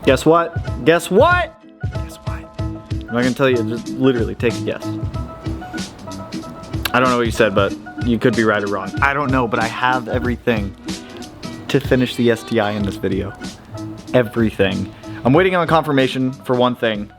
Guess what? Guess what? Guess what? I'm not gonna tell you, just literally take a guess. I don't know what you said, but you could be right or wrong. I don't know, but I have everything to finish the STI in this video. Everything. I'm waiting on confirmation for one thing,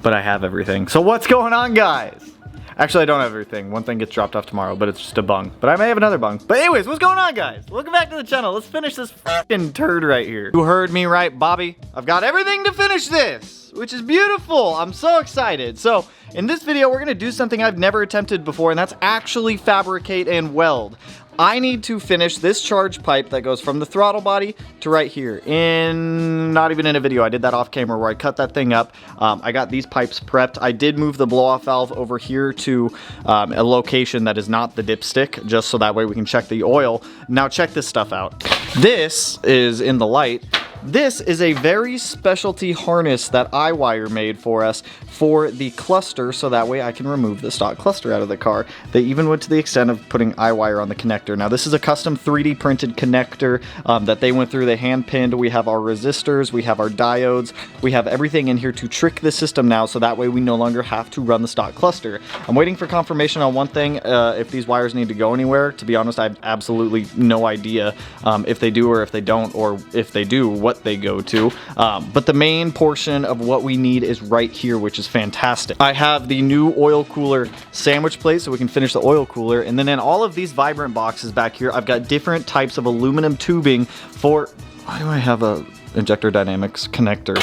but I have everything. So what's going on, guys? Actually, I don't have everything. One thing gets dropped off tomorrow, but it's just a bung. But I may have another bung. But anyways, what's going on, guys? Welcome back to the channel. Let's finish this fucking turd right here. You heard me right, Bobby. I've got everything to finish this, which is beautiful. I'm so excited. So in this video, we're gonna do something I've never attempted before, and that's actually fabricate and weld. I need to finish this charge pipe that goes from the throttle body to right here. Not even in a video, I did that off camera where I cut that thing up. I got these pipes prepped. I did move the blow off valve over here to a location that is not the dipstick, just so that way we can check the oil. Now check this stuff out. This is in the light. This is a very specialty harness that iWire made for us for the cluster, so that way I can remove the stock cluster out of the car. They even went to the extent of putting iWire on the connector. Now this is a custom 3D printed connector that they went through. They hand pinned. We have our resistors, we have our diodes, we have everything in here to trick the system now, so that way we no longer have to run the stock cluster. I'm waiting for confirmation on one thing, if these wires need to go anywhere. To be honest, I have absolutely no idea if they do or if they don't, or if they do, what they go to. But the main portion of what we need is right here, which is fantastic. I have the new oil cooler sandwich plate so we can finish the oil cooler, and then in all of these vibrant boxes back here, I've got different types of aluminum tubing for... Why do I have a injector dynamics connector?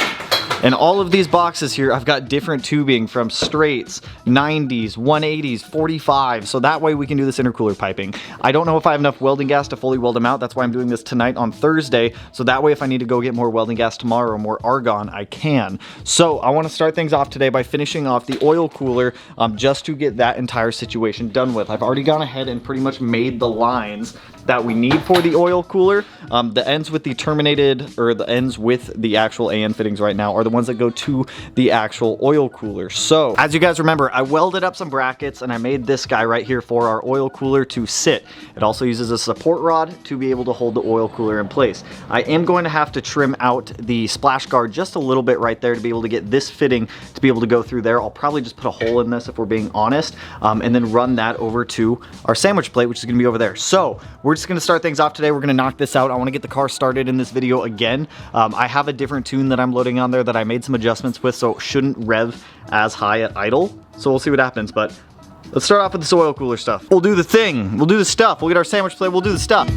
In all of these boxes here, I've got different tubing from straights, 90s, 180s, 45, so that way we can do this intercooler piping. I don't know if I have enough welding gas to fully weld them out. That's why I'm doing this tonight on Thursday, so that way if I need to go get more welding gas tomorrow or more argon, I can. So I want to start things off today by finishing off the oil cooler just to get that entire situation done with. I've already gone ahead and pretty much made the lines that we need for the oil cooler. The ends with the terminated, or the ends with the actual AN fittings right now are the ones that go to the actual oil cooler. So as you guys remember, I welded up some brackets and I made this guy right here for our oil cooler to sit. It also uses a support rod to be able to hold the oil cooler in place. I am going to have to trim out the splash guard just a little bit right there to be able to get this fitting to be able to go through there. I'll probably just put a hole in this if we're being honest, and then run that over to our sandwich plate, which is gonna be over there. So we're just gonna start things off today. We're gonna knock this out. I wanna get the car started in this video again. I have a different tune that I'm loading on there that I made some adjustments with, so it shouldn't rev as high at idle. So we'll see what happens, but let's start off with this oil cooler stuff. We'll do the thing. We'll do the stuff. We'll get our sandwich plate. We'll do the stuff.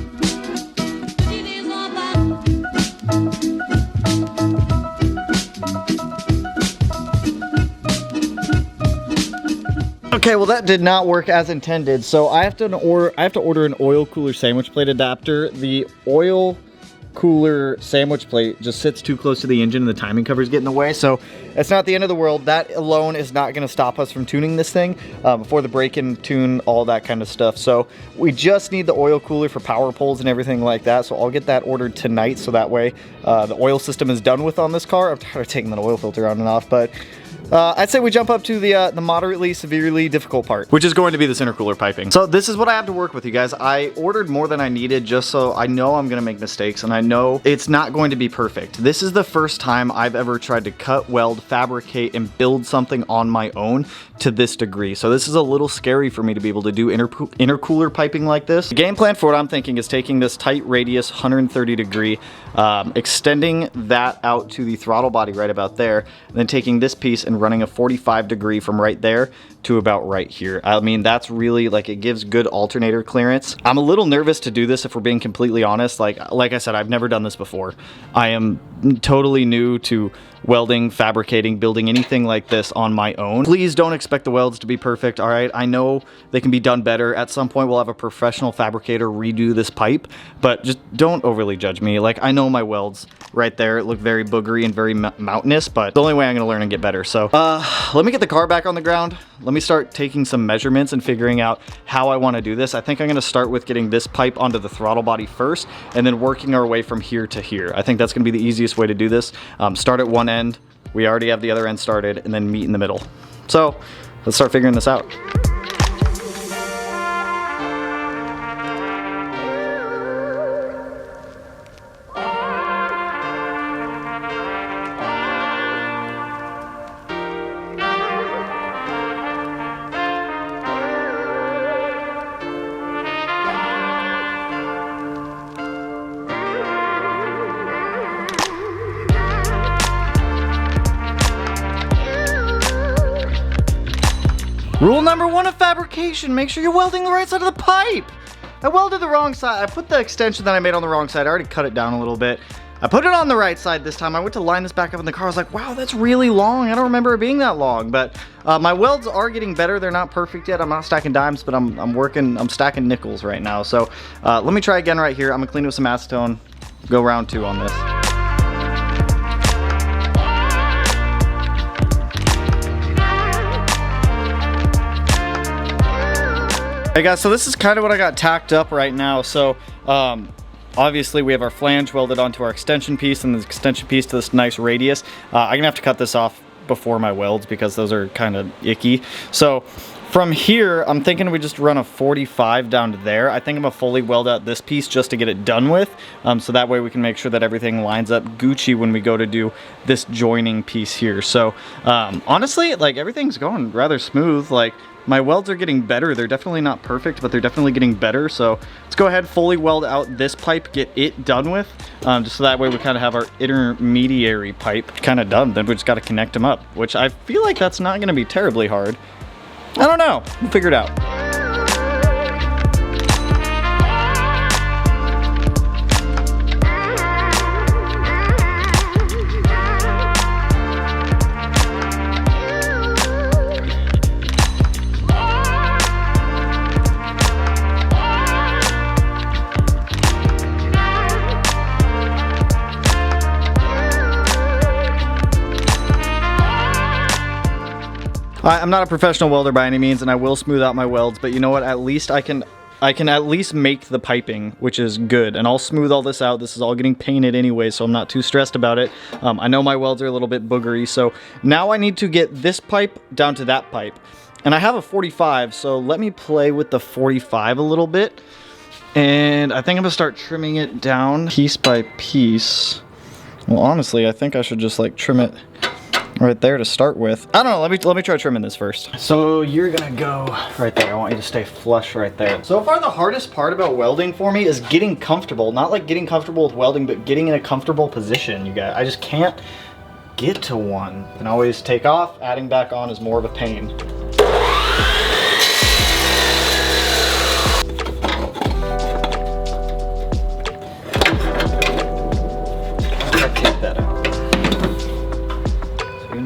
Okay, well that did not work as intended, so I have to order an oil cooler sandwich plate adapter. The oil cooler sandwich plate just sits too close to the engine and the timing covers get in the way, so it's not the end of the world. That alone is not going to stop us from tuning this thing before the break-in tune, all that kind of stuff. So we just need the oil cooler for power poles and everything like that, so I'll get that ordered tonight, so that way the oil system is done with on this car. I'm tired of taking that oil filter on and off, but I'd say we jump up to the moderately, severely difficult part, which is going to be this intercooler piping. So this is what I have to work with, you guys. I ordered more than I needed just so I know I'm gonna make mistakes, and I know it's not going to be perfect. This is the first time I've ever tried to cut, weld, fabricate, and build something on my own to this degree. So this is a little scary for me to be able to do intercooler piping like this. The game plan for what I'm thinking is taking this tight radius, 130 degree, extending that out to the throttle body right about there, and then taking this piece and running a 45 degree from right there to about right here. I mean, that's really, like, it gives good alternator clearance. I'm a little nervous to do this if we're being completely honest. Like I said, I've never done this before. I am totally new to welding, fabricating, building anything like this on my own. Please don't expect the welds to be perfect, all right? I know they can be done better. At some point, we'll have a professional fabricator redo this pipe, but just don't overly judge me. Like, I know my welds right there look very boogery and very mountainous, but the only way I'm gonna learn and get better. So let me get the car back on the ground. Let me start taking some measurements and figuring out how I wanna do this. I think I'm gonna start with getting this pipe onto the throttle body first, and then working our way from here to here. I think that's gonna be the easiest way to do this. Start at one end, we already have the other end started, and then meet in the middle. So let's start figuring this out. Rule number 1 of fabrication, make sure you're welding the right side of the pipe. I welded the wrong side. I put the extension that I made on the wrong side. I already cut it down a little bit. I put it on the right side this time. I went to line this back up in the car. I was like, wow, that's really long. I don't remember it being that long, but my welds are getting better. They're not perfect yet. I'm not stacking dimes, but I'm stacking nickels right now. So let me try again right here. I'm gonna clean it with some acetone, go round 2 on this. Hey guys, so this is kind of what I got tacked up right now. So obviously we have our flange welded onto our extension piece and the extension piece to this nice radius. I'm gonna have to cut this off before my welds because those are kind of icky. So from here, I'm thinking we just run a 45 down to there. I think I'm gonna fully weld out this piece just to get it done with. So that way we can make sure that everything lines up Gucci when we go to do this joining piece here. So honestly, like everything's going rather smooth. Like my welds are getting better. They're definitely not perfect, but they're definitely getting better. So let's go ahead, fully weld out this pipe, get it done with, just so that way we kind of have our intermediary pipe kind of done. Then we just got to connect them up, which I feel like that's not going to be terribly hard. I don't know. We'll figure it out. I'm not a professional welder by any means, and I will smooth out my welds, but you know what? At least I can at least make the piping, which is good, and I'll smooth all this out. This is all getting painted anyway, so I'm not too stressed about it. I know my welds are a little bit boogery, so now I need to get this pipe down to that pipe. And I have a 45, so let me play with the 45 a little bit. And I think I'm gonna start trimming it down piece by piece. Well, honestly, I think I should just like trim it right there to start with. I don't know, let me try trimming this first. So you're gonna go right there. I want you to stay flush right there. So far the hardest part about welding for me is getting comfortable. Not like getting comfortable with welding, but getting in a comfortable position, you guys. I just can't get to one. And always take off, adding back on is more of a pain.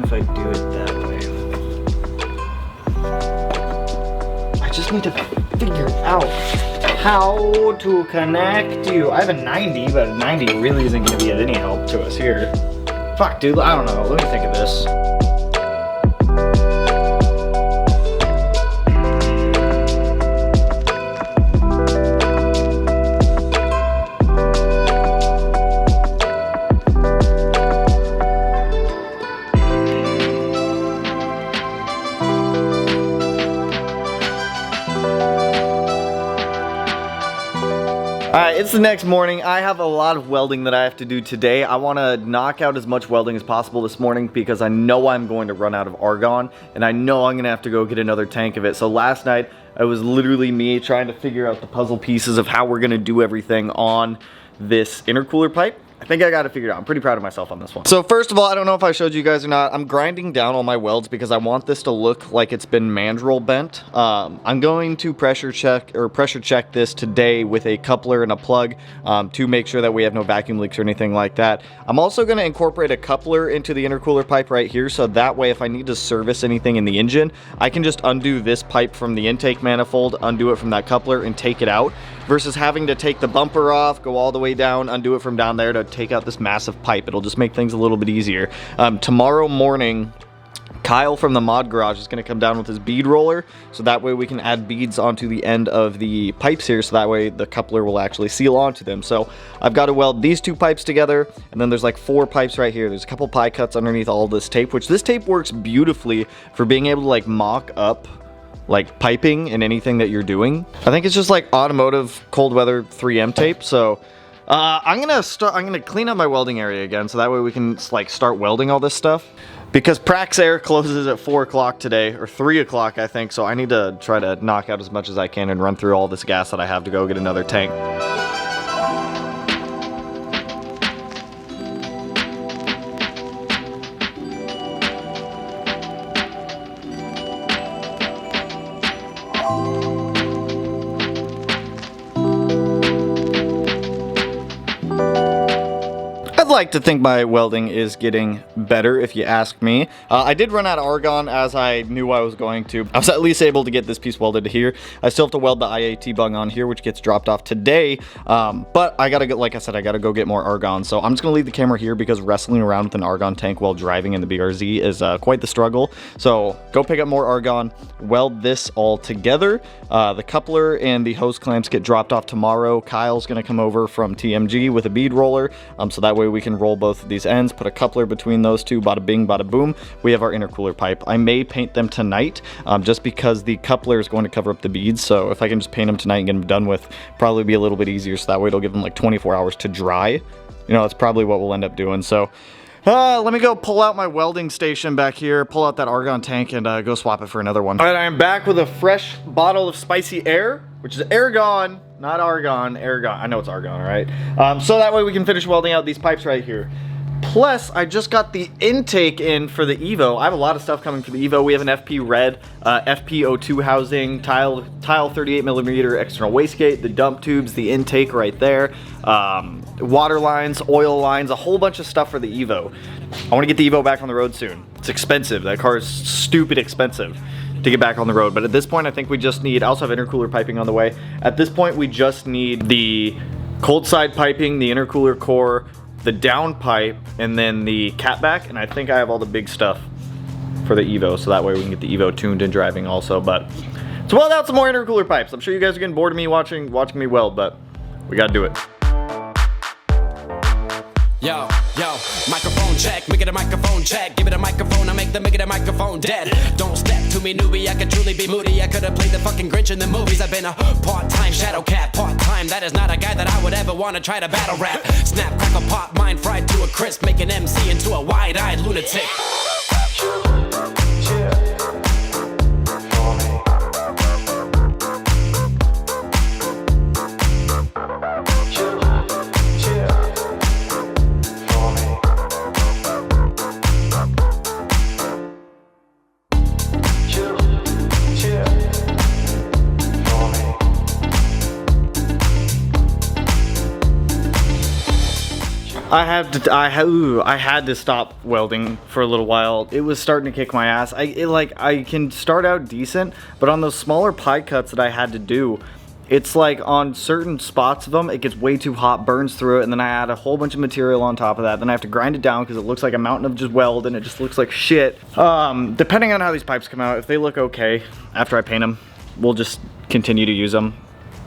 If I do it that way, I just need to figure out how to connect you. I have a 90, but a 90 really isn't going to be of any help to us here. Fuck, dude, I don't know. Let me think of this. Alright, it's the next morning. I have a lot of welding that I have to do today. I want to knock out as much welding as possible this morning because I know I'm going to run out of argon, and I know I'm going to have to go get another tank of it. So last night, it was literally me trying to figure out the puzzle pieces of how we're going to do everything on this intercooler pipe. I think I got it figured out. I'm pretty proud of myself on this one. So first of all, I don't know if I showed you guys or not, I'm grinding down all my welds because I want this to look like it's been mandrel bent. I'm going to pressure check this today with a coupler and a plug to make sure that we have no vacuum leaks or anything like that. I'm also going to incorporate a coupler into the intercooler pipe right here, so that way if I need to service anything in the engine, I can just undo this pipe from the intake manifold, undo it from that coupler, and take it out, versus having to take the bumper off, go all the way down, undo it from down there to take out this massive pipe. It'll just make things a little bit easier. Tomorrow morning, Kyle from the mod garage is going to come down with his bead roller, so that way we can add beads onto the end of the pipes here, so that way the coupler will actually seal onto them. So I've got to weld these two pipes together, and then there's like 4 pipes right here. There's a couple pie cuts underneath all this tape, which this tape works beautifully for being able to like mock up like piping and anything that you're doing. I think it's just like automotive cold weather 3M tape. So I'm gonna clean up my welding area again, so that way we can like start welding all this stuff. Because Praxair closes at 4 o'clock today, or 3 o'clock I think, so I need to try to knock out as much as I can and run through all this gas that I have to go get another tank. like to think my welding is getting better, if you ask me. I did run out of argon, as I knew I was going to. I was at least able to get this piece welded to here. I still have to weld the IAT bung on here, which gets dropped off today. But I gotta go, like I said, I gotta go get more argon. So I'm just gonna leave the camera here because wrestling around with an argon tank while driving in the BRZ is quite the struggle. So go pick up more argon, weld this all together. The coupler and the hose clamps get dropped off tomorrow. Kyle's gonna come over from TMG with a bead roller, so that way we can roll both of these ends, put a coupler between those two, bada bing, bada boom. We have our intercooler pipe. I may paint them tonight, just because the coupler is going to cover up the beads, so if I can just paint them tonight and get them done with, probably be a little bit easier, so that way it'll give them like 24 hours to dry. You know, that's probably what we'll end up doing. So let me go pull out my welding station back here, pull out that argon tank, and go swap it for another one. All right, I am back with a fresh bottle of spicy air, which is Argon, not argon, Argon. I know it's argon, all right? So that way we can finish welding out these pipes right here. Plus, I just got the intake in for the Evo. I have a lot of stuff coming for the Evo. We have an FP red, FP02 housing, tile 38mm external wastegate, the dump tubes, the intake right there, water lines, oil lines, a whole bunch of stuff for the Evo. I want to get the Evo back on the road soon. It's expensive. That car is stupid expensive to get back on the road. But at this point, I think we just need, I also have intercooler piping on the way. At this point, we just need the cold side piping, the intercooler core, the down pipe, and then the catback, and I think I have all the big stuff for the Evo, so that way we can get the Evo tuned and driving also. But let's weld out some more intercooler pipes. I'm sure you guys are getting bored of me watching me weld, but we gotta do it. Yo, microphone check, make it a microphone check. Give it a microphone, I make it a microphone dead. Don't step to me, newbie, I could truly be moody. I could have played the fucking Grinch in the movies. I've been a part-time shadow cat, part-time. That is not a guy that I would ever want to try to battle rap. Snap, crackle, pop, mind fried to a crisp. Make an MC into a wide-eyed lunatic. I had to stop welding for a little while. It was starting to kick my ass. I can start out decent, but on those smaller pie cuts that I had to do, it's like on certain spots of them, it gets way too hot, burns through it, and then I add a whole bunch of material on top of that. Then I have to grind it down because it looks like a mountain of just weld, and it just looks like shit. Depending on how these pipes come out, if they look okay after I paint them, we'll just continue to use them.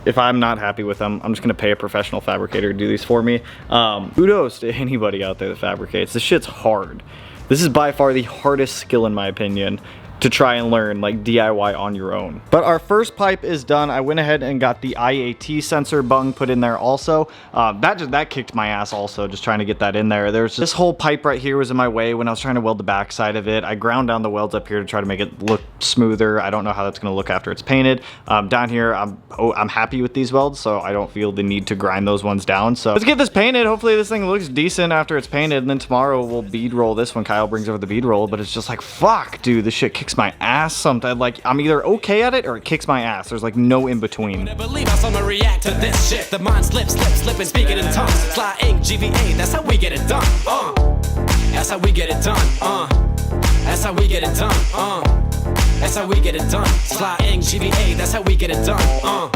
If I'm not happy with them, I'm just gonna pay a professional fabricator to do these for me. Kudos to anybody out there that fabricates. This shit's hard. This is by far the hardest skill in my opinion to try and learn, like DIY on your own. But our first pipe is done. I went ahead and got the IAT sensor bung put in there also. That kicked my ass also, just trying to get that in there. There's this whole pipe right here was in my way when I was trying to weld the back side of it. I ground down the welds up here to try to make it look smoother. I don't know how that's gonna look after it's painted. Down here, I'm happy with these welds, so I don't feel the need to grind those ones down. So let's get this painted. Hopefully this thing looks decent after it's painted, and then tomorrow we'll bead roll this when Kyle brings over the bead roll. But it's just like, fuck, dude, this shit kicks my ass sometimes. Like, I'm either okay at it or it kicks my ass. There's like no in between. I believe how someone react to this shit. The mind slips, and speaking in tongues. Sly ink, GVA, that's how we get it done. That's how we get it done. That's how we get it done. That's how we get it done. Sly ink, GVA, that's how we get it done.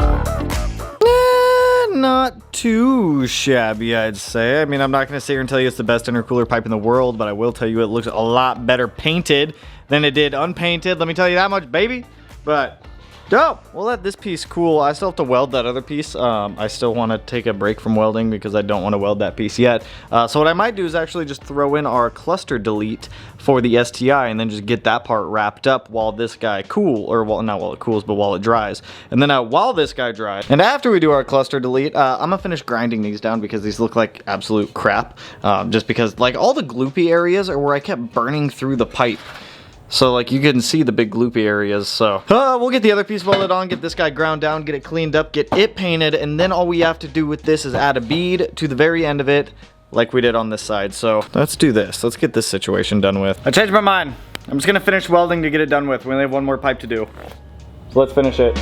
Not too shabby, I'd say. I mean, I'm not going to sit here and tell you it's the best intercooler pipe in the world, but I will tell you it looks a lot better painted than it did unpainted. Let me tell you that much, baby. But dope. We'll let this piece cool. I still have to weld that other piece. I still want to take a break from welding because I don't want to weld that piece yet. So what I might do is actually just throw in our cluster delete for the STI and then just get that part wrapped up while this guy not while it cools, but while it dries. And then while this guy dries, and after we do our cluster delete, I'm gonna finish grinding these down because these look like absolute crap. Just because like all the gloopy areas are where I kept burning through the pipe. So like you can see the big gloopy areas. So we'll get the other piece welded on, get this guy ground down, get it cleaned up, get it painted, and then all we have to do with this is add a bead to the very end of it like we did on this side. So let's do this. Let's get this situation done with. I changed my mind. I'm just gonna finish welding to get it done with. We only have one more pipe to do. So let's finish it.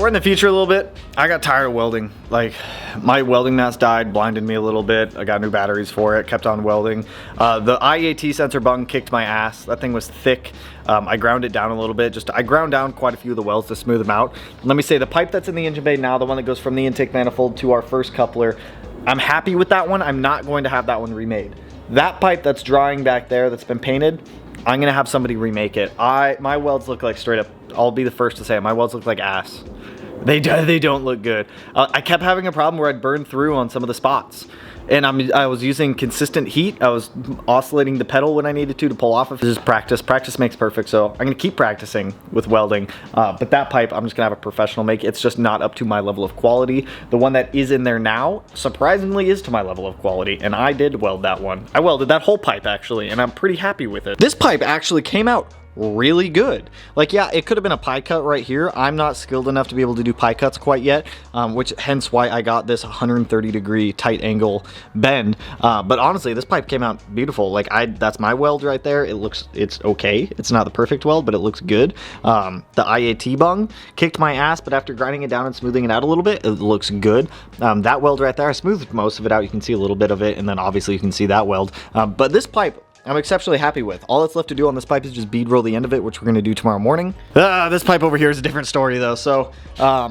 we're in the future a little bit. I got tired of welding. Like, my welding mask died, blinded me a little bit. I got new batteries for it, kept on welding. The IAT sensor bung kicked my ass. That thing was thick. I ground it down a little bit. I ground down quite a few of the welds to smooth them out. Let me say, the pipe that's in the engine bay now, the one that goes from the intake manifold to our first coupler, I'm happy with that one. I'm not going to have that one remade. That pipe that's drying back there that's been painted, I'm gonna have somebody remake it. My welds look like straight up, I'll be the first to say it, my welds look like ass. They don't look good. I kept having a problem where I'd burn through on some of the spots. And I was using consistent heat. I was oscillating the pedal when I needed to pull off. This is practice. Practice makes perfect. So I'm gonna keep practicing with welding. But that pipe, I'm just gonna have a professional make. It's just not up to my level of quality. The one that is in there now, surprisingly, is to my level of quality. And I did weld that one. I welded that whole pipe actually, and I'm pretty happy with it. This pipe actually came out really good. Like, yeah, it could have been a pie cut right here. I'm not skilled enough to be able to do pie cuts quite yet, which hence why I got this 130-degree tight angle bend. But honestly, this pipe came out beautiful. Like, that's my weld right there. It's okay. It's not the perfect weld, but it looks good. The IAT bung kicked my ass, but after grinding it down and smoothing it out a little bit, it looks good. That weld right there, I smoothed most of it out. You can see a little bit of it, and then obviously you can see that weld. But this pipe, I'm exceptionally happy with. All that's left to do on this pipe is just bead roll the end of it, which we're gonna do tomorrow morning. This pipe over here is a different story though. So, yeah,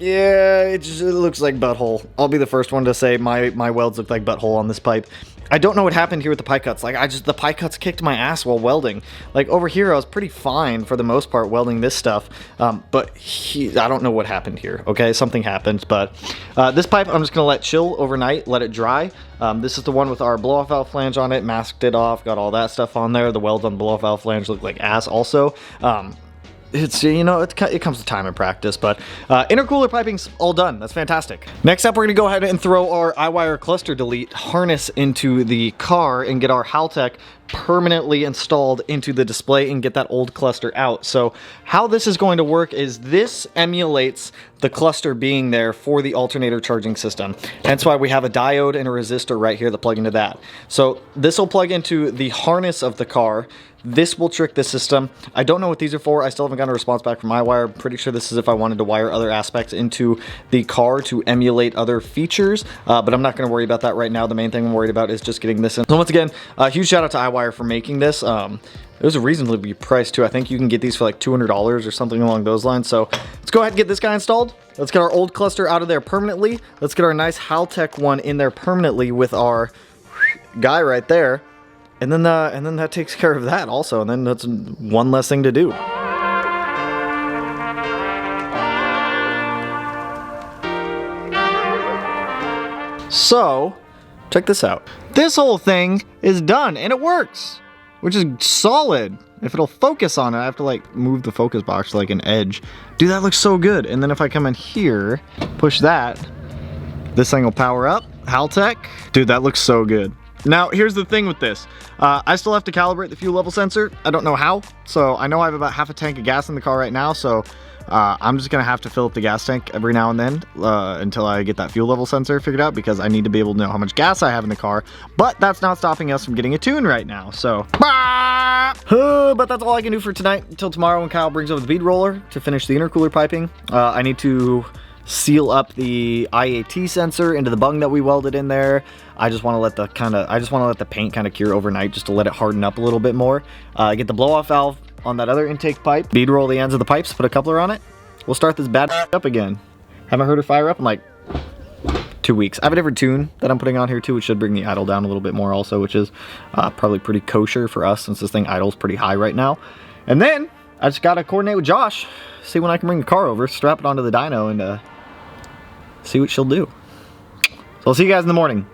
it looks like butthole. I'll be the first one to say my welds look like butthole on this pipe. I don't know what happened here with the pie cuts. Like, the pie cuts kicked my ass while welding. Like, over here, I was pretty fine for the most part welding this stuff. But I don't know what happened here, okay? Something happened, but this pipe, I'm just gonna let chill overnight, let it dry. This is the one with our blow-off valve flange on it, masked it off, got all that stuff on there. The welds on the blow-off valve flange look like ass also. It's, you know, it comes to time and practice, but intercooler piping's all done. That's fantastic. Next up, we're gonna go ahead and throw our iWire cluster delete harness into the car and get our Haltech permanently installed into the display and get that old cluster out. So how this is going to work is this emulates the cluster being there for the alternator charging system. Hence why we have a diode and a resistor right here that plug into that. So this will plug into the harness of the car. This will trick the system. I don't know what these are for. I still haven't gotten a response back from iWire. I'm pretty sure this is if I wanted to wire other aspects into the car to emulate other features, but I'm not going to worry about that right now. The main thing I'm worried about is just getting this in. So once again, huge shout out to iWire for making this. It was a reasonably priced too. I think you can get these for like $200 or something along those lines. So let's go ahead and get this guy installed. Let's get our old cluster out of there permanently. Let's get our nice Haltech one in there permanently with our guy right there. And then that takes care of that also. And then that's one less thing to do. So, check this out. This whole thing is done and it works, which is solid. If it'll focus on it, I have to like move the focus box to like an edge. Dude, that looks so good. And then if I come in here, push that, this thing will power up. Haltech. Dude, that looks so good. Now, here's the thing with this. I still have to calibrate the fuel level sensor. I don't know how. So I know I have about half a tank of gas in the car right now. So I'm just gonna have to fill up the gas tank every now and then until I get that fuel level sensor figured out, because I need to be able to know how much gas I have in the car. But that's not stopping us from getting a tune right now. So, but that's all I can do for tonight until tomorrow when Kyle brings over the bead roller to finish the intercooler piping. I need to seal up the IAT sensor into the bung that we welded in there. I just want to let the paint kind of cure overnight just to let it harden up a little bit more. Get the blow-off valve on that other intake pipe, bead roll the ends of the pipes, put a coupler on it. We'll start this bad up again. Haven't heard her fire up in like 2 weeks. I have a different tune that I'm putting on here too, which should bring the idle down a little bit more also, which is probably pretty kosher for us since this thing idles pretty high right now. And then I just gotta coordinate with Josh, see when I can bring the car over, strap it onto the dyno, and see what she'll do. So I'll see you guys in the morning.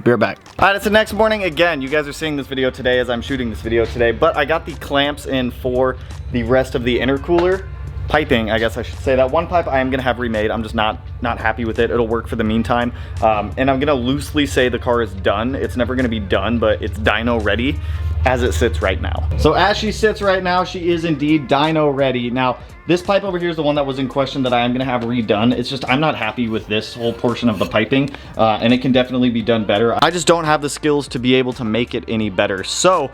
Be right back. All right, it's the next morning. Again, you guys are seeing this video today as I'm shooting this video today, but I got the clamps in for the rest of the intercooler piping, I guess I should say. That one pipe I am gonna have remade. I'm just not happy with it. It'll work for the meantime. And I'm gonna loosely say the car is done. It's never gonna be done, but it's dyno ready as it sits right now. So as she sits right now, she is indeed dyno ready. Now, This pipe over here is the one that was in question that I am gonna have redone. It's just, I'm not happy with this whole portion of the piping, and it can definitely be done better. I just don't have the skills to be able to make it any better. So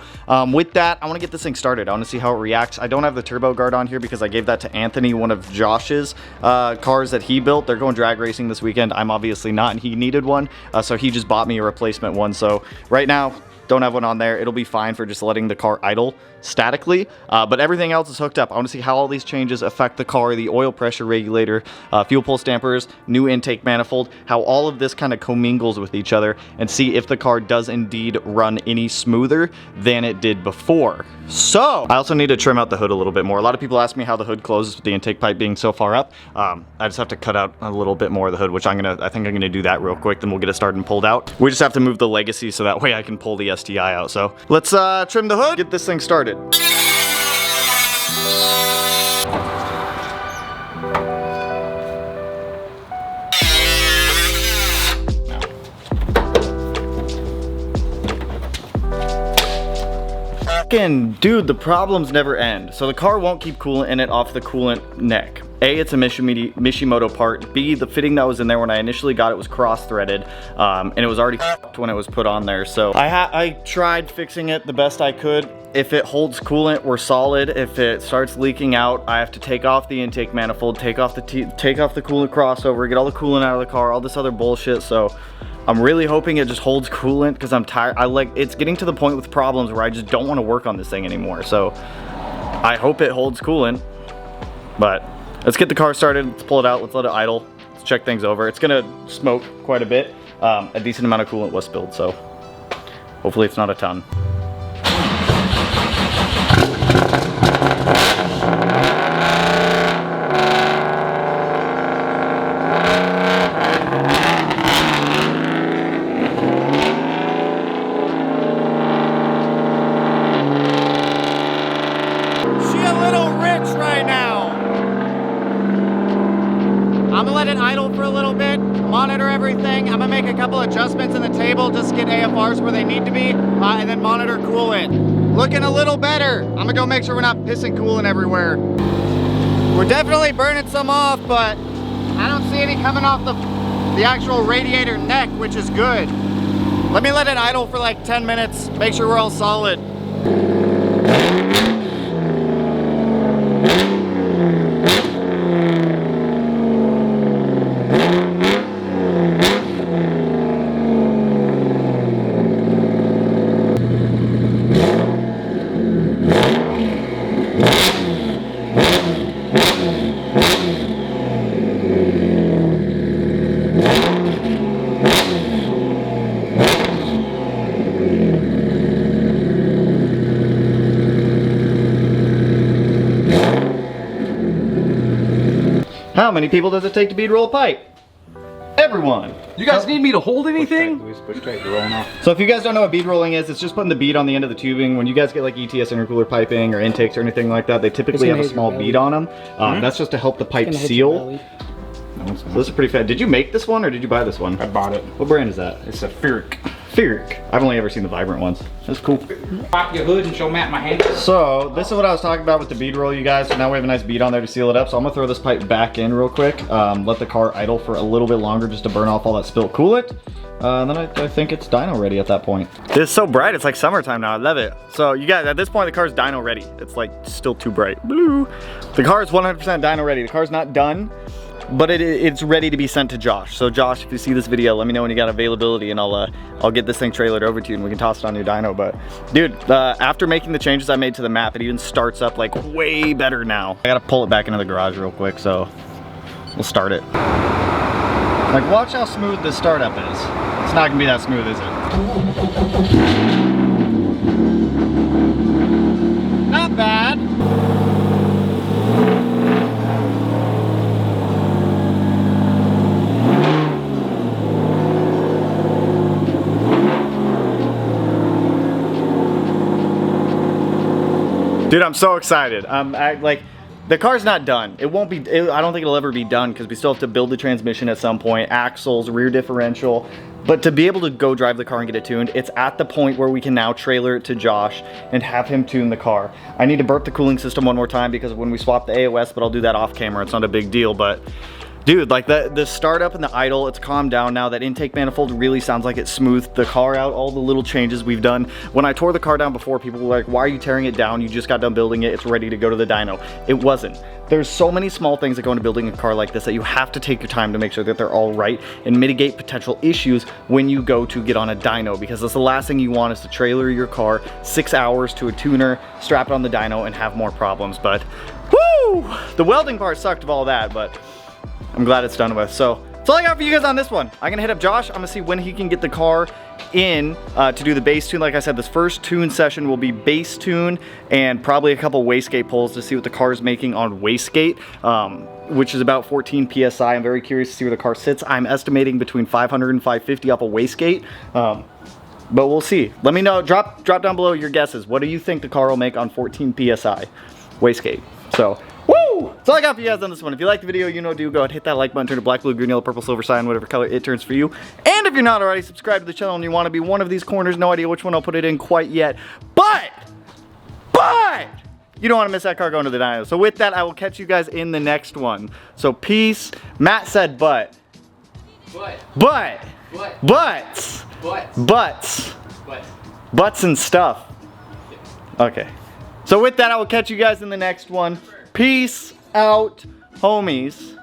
with that, I wanna get this thing started. I wanna see how it reacts. I don't have the turbo guard on here because I gave that to Anthony, one of Josh's cars that he built. They're going drag racing this weekend. I'm obviously not, and he needed one, so he just bought me a replacement one. So right now, don't have one on there. It'll be fine for just letting the car idle statically, but everything else is hooked up. I want to see how all these changes affect the car, the oil pressure regulator, fuel pulse dampers, new intake manifold, how all of this kind of commingles with each other, and see if the car does indeed run any smoother than it did before. So I also need to trim out the hood a little bit more. A lot of people ask me how the hood closes with the intake pipe being so far up. I just have to cut out a little bit more of the hood, which I think I'm gonna do that real quick, then we'll get it started and pulled out. We just have to move the Legacy so that way I can pull the STI out. So let's trim the hood, get this thing started. Dude, the problems never end. So the car won't keep coolant in it off the coolant neck. A, it's a Mishimoto part. B, the fitting that was in there when I initially got it was cross-threaded, and it was already f***ed when it was put on there. So I tried fixing it the best I could. If it holds coolant, we're solid. If it starts leaking out, I have to take off the intake manifold, take off the coolant crossover, get all the coolant out of the car, all this other bullshit. So I'm really hoping it just holds coolant because I'm tired. It's getting to the point with problems where I just don't want to work on this thing anymore. So I hope it holds coolant, but let's get the car started. Let's pull it out. Let's let it idle. Let's check things over. It's gonna smoke quite a bit. A decent amount of coolant was spilled, so hopefully it's not a ton. Monitor everything. I'm gonna make a couple adjustments in the table just to get AFRs where they need to be, and then monitor coolant. Looking a little better. I'm gonna go make sure we're not pissing coolant everywhere. We're definitely burning some off, but I don't see any coming off the actual radiator neck, which is good. Let me let it idle for like 10 minutes, make sure we're all solid. How many people does it take to bead roll a pipe? Everyone. You guys need me to hold anything? Push tight, you're rolling off. So if you guys don't know what bead rolling is, it's just putting the bead on the end of the tubing. When you guys get like ETS intercooler piping or intakes or anything like that, they typically have a small bead on them. That's just to help the pipe seal. So this is pretty fat. Did you make this one or did you buy this one? I bought it. What brand is that? It's a Ferric. Ferric. I've only ever seen the Vibrant ones. That's cool. Pop your hood and show Matt my hand. So this is what I was talking about with the bead roll, you guys. So now we have a nice bead on there to seal it up. So I'm gonna throw this pipe back in real quick. Let the car idle for a little bit longer just to burn off all that spilt coolant. And then I think it's dyno ready at that point. It's so bright, it's like summertime now, I love it. So you guys, at this point the car's dyno ready. It's like still too bright, blue. The car is 100% dyno ready. The car's not done, but it's ready to be sent to Josh. So Josh, if you see this video, let me know when you got availability and I'll get this thing trailered over to you and we can toss it on your dyno. But dude, after making the changes I made to the map, it even starts up like way better now. I gotta pull it back into the garage real quick, so we'll start it. Like, watch how smooth this startup is. It's not gonna be that smooth, is it? Not bad. Dude, I'm so excited. the car's not done. It won't be, I don't think it'll ever be done because we still have to build the transmission at some point, axles, rear differential. But to be able to go drive the car and get it tuned, it's at the point where we can now trailer it to Josh and have him tune the car. I need to burp the cooling system one more time because when we swap the AOS, but I'll do that off camera, it's not a big deal, but dude, like the startup and the idle, it's calmed down now. That intake manifold really sounds like it smoothed the car out, all the little changes we've done. When I tore the car down before, people were like, why are you tearing it down? You just got done building it, it's ready to go to the dyno. It wasn't. There's so many small things that go into building a car like this that you have to take your time to make sure that they're all right and mitigate potential issues when you go to get on a dyno, because that's the last thing you want is to trailer your car 6 hours to a tuner, strap it on the dyno and have more problems. But whoo! The welding part sucked of all that, but I'm glad it's done with. So that's all I got for you guys on this one. I'm gonna hit up Josh. I'm gonna see when he can get the car in to do the base tune. Like I said, this first tune session will be base tune and probably a couple wastegate pulls to see what the car is making on wastegate, which is about 14 PSI. I'm very curious to see where the car sits. I'm estimating between 500 and 550 up a wastegate. But we'll see. Let me know, drop down below your guesses. What do you think the car will make on 14 PSI wastegate? So, woo! That's all I got for you guys on this one. If you liked the video, you know what to do. Go ahead, hit that like button, turn to black, blue, green, yellow, purple, silver sign, whatever color it turns for you. And if you're not already, subscribe to the channel and you want to be one of these corners. No idea which one I'll put it in quite yet. But you don't want to miss that car going to the dyno. So with that, I will catch you guys in the next one. So peace. Matt said butts and stuff. Okay. So with that, I will catch you guys in the next one. Peace out, homies.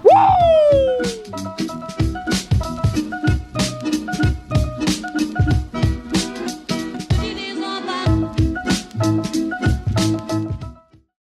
Woo!